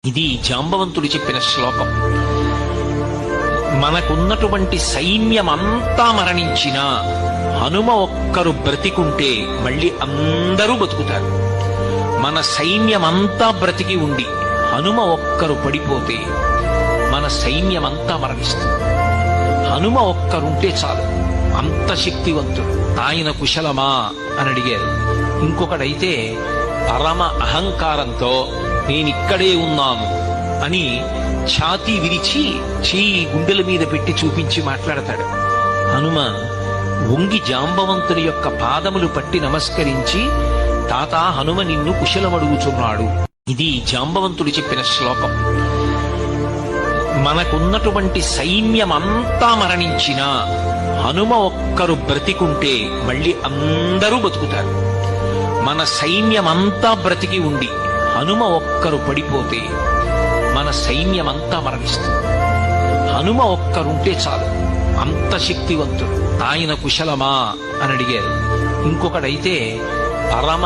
ఇది జాంబవంతుడు చెప్పిన శ్లోకం. మనకున్నటువంటి సైన్యమంతా మరణించినా హనుమ ఒక్కరు బ్రతికుంటే మళ్ళీ అందరూ బతుకుతారు. మన సైన్యమంతా బ్రతికి ఉండి హనుమ ఒక్కరు పడిపోతే మన సైన్యమంతా మరణిస్తుంది. హనుమ ఒక్కరుంటే చాలు, అంత శక్తివంతుడు. ఆయన కుశలమా అని అడిగారు. ఇంకొకడైతే పరమ అహంకారంతో నేనిక్కడే ఉన్నాను అని ఛాతీ విరిచి చేయి గుండెల మీద పెట్టి చూపించి మాట్లాడతాడు. హనుమ వంగి జాంబవంతుని యొక్క పాదములు పట్టి నమస్కరించి, తాత హనుమ నిన్ను కుశలమడుగుచున్నాడు. ఇది జాంబవంతుడు చెప్పిన శ్లోకం. మనకున్నటువంటి సైన్యమంతా మరణించినా హనుమ ఒక్కరు బ్రతికుంటే మళ్ళీ అందరూ బతుకుతారు. మన సైన్యమంతా బ్రతికి ఉండి హనుమ ఒక్కరు పడిపోతే మన సైన్యమంతా మరణిస్తుంది. హనుమ ఒక్కరుంటే చాలు, అంత శక్తివంతుడు. ఆయన కుశలమా అని అడిగారు. ఇంకొకడైతే పరమ